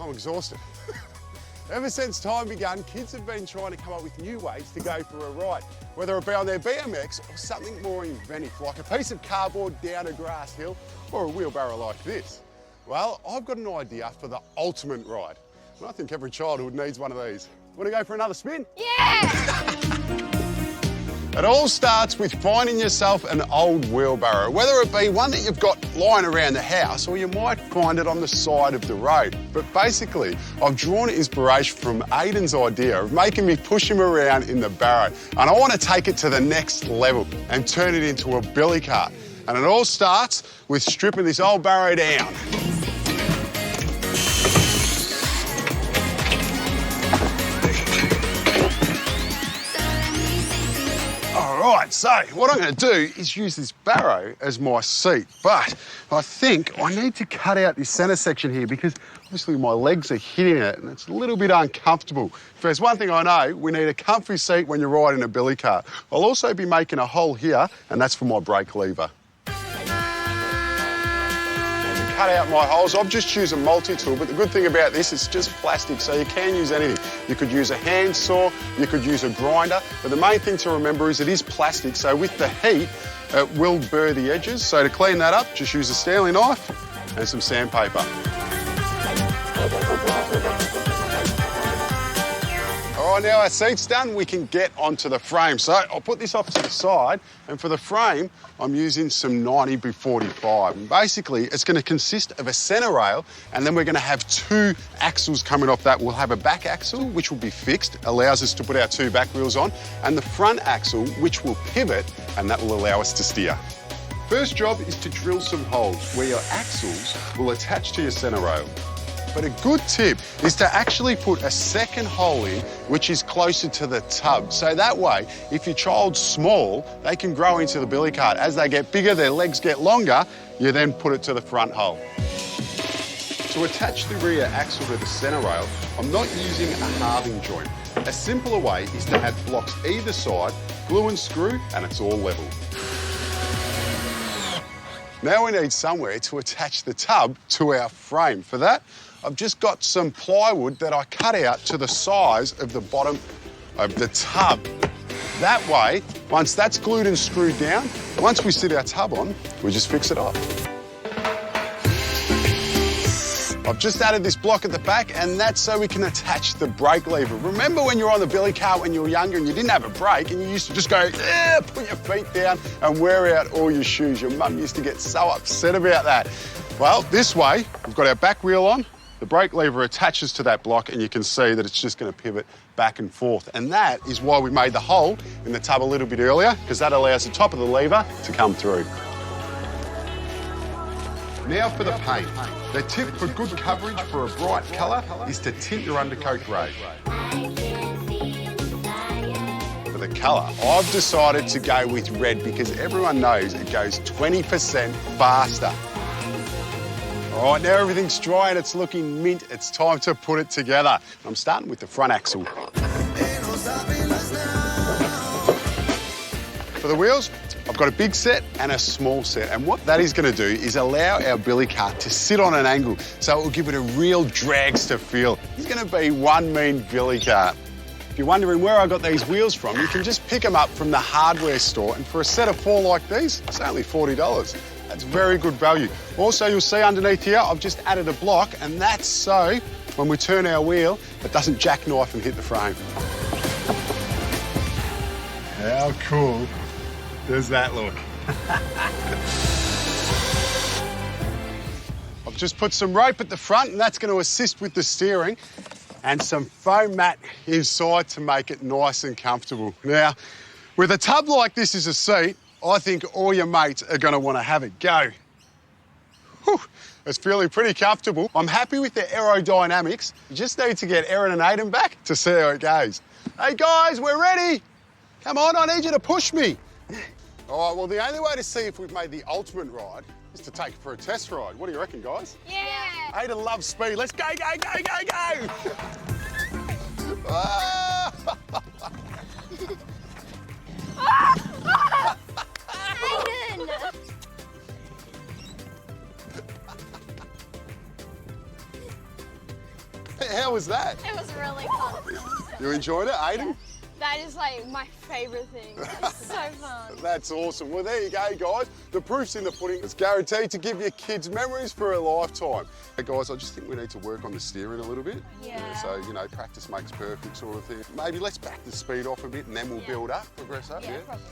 I'm exhausted. Ever since time began, kids have been trying to come up with new ways to go for a ride, whether it be on their BMX or something more inventive, like a piece of cardboard down a grass hill or a wheelbarrow like this. Well, I've got an idea for the ultimate ride. And I think every childhood needs one of these. Want to go for another spin? Yeah! It all starts with finding yourself an old wheelbarrow, whether it be one that you've got lying around the house or you might find it on the side of the road. But basically, I've drawn inspiration from Aiden's idea of making me push him around in the barrow. And I want to take it to the next level and turn it into a billy cart. And it all starts with stripping this old barrow down. Right, so what I'm going to do is use this barrow as my seat, but I think I need to cut out this centre section here because obviously my legs are hitting it and it's a little bit uncomfortable. If there's one thing I know, we need a comfy seat when you're riding a billy cart. I'll also be making a hole here, and that's for my brake lever. Cut out my holes. I've just used a multi-tool, but the good thing about this, it's just plastic, so you can use anything. You could use a hand saw, you could use a grinder, but the main thing to remember is it is plastic, so with the heat, it will burr the edges. So to clean that up, just use a Stanley knife and some sandpaper. All right, now our seat's done, we can get onto the frame. So I'll put this off to the side, and for the frame, I'm using some 90x45. And basically, it's going to consist of a centre rail, and then we're going to have two axles coming off that. We'll have a back axle, which will be fixed, allows us to put our two back wheels on, and the front axle, which will pivot, and that will allow us to steer. First job is to drill some holes where your axles will attach to your centre rail. But a good tip is to actually put a second hole in, which is closer to the tub. So that way, if your child's small, they can grow into the billy cart. As they get bigger, their legs get longer, you then put it to the front hole. To attach the rear axle to the centre rail, I'm not using a halving joint. A simpler way is to have blocks either side, glue and screw, and it's all level. Now we need somewhere to attach the tub to our frame. For that, I've just got some plywood that I cut out to the size of the bottom of the tub. That way, once that's glued and screwed down, once we sit our tub on, we just fix it up. I've just added this block at the back, and that's so we can attach the brake lever. Remember when you were on the billy cart when you were younger and you didn't have a brake and you used to just go, put your feet down and wear out all your shoes. Your mum used to get so upset about that. Well, this way, we've got our back wheel on, the brake lever attaches to that block, and you can see that it's just going to pivot back and forth. And that is why we made the hole in the tub a little bit earlier, because that allows the top of the lever to come through. Now for the paint. The tip for good coverage for a bright colour is to tint your undercoat grey. For the colour, I've decided to go with red because everyone knows it goes 20% faster. All right, now everything's dry and it's looking mint. It's time to put it together. I'm starting with the front axle. For the wheels, I've got a big set and a small set, and what that is going to do is allow our billy cart to sit on an angle, so it will give it a real dragster feel. It's going to be one mean billy cart. If you're wondering where I got these wheels from, you can just pick them up from the hardware store, and for a set of 4 like these, it's only $40. That's very good value. Also, you'll see underneath here, I've just added a block, and that's so when we turn our wheel, it doesn't jackknife and hit the frame. How cool does that look? I've just put some rope at the front, and that's going to assist with the steering, and some foam mat inside to make it nice and comfortable. Now, with a tub like this as a seat, I think all your mates are going to want to have it go. Whew, it's feeling pretty comfortable. I'm happy with the aerodynamics. You just need to get Erin and Aiden back to see how it goes. Hey guys, we're ready. Come on, I need you to push me. All right, well, the only way to see if we've made the ultimate ride is to take it for a test ride. What do you reckon, guys? Yeah! Aiden loves speed. Let's go, go, go, go, go! Aiden! How was that? It was really fun. You enjoyed it, Aiden? That is like my favourite thing. It's so fun. That's awesome. Well, there you go, guys. The proof's in the pudding. It's guaranteed to give your kids memories for a lifetime. Hey, guys, I just think we need to work on the steering a little bit. Yeah. So, you know, practice makes perfect sort of thing. Maybe let's back the speed off a bit and then we'll build up, progress up, yeah? Probably.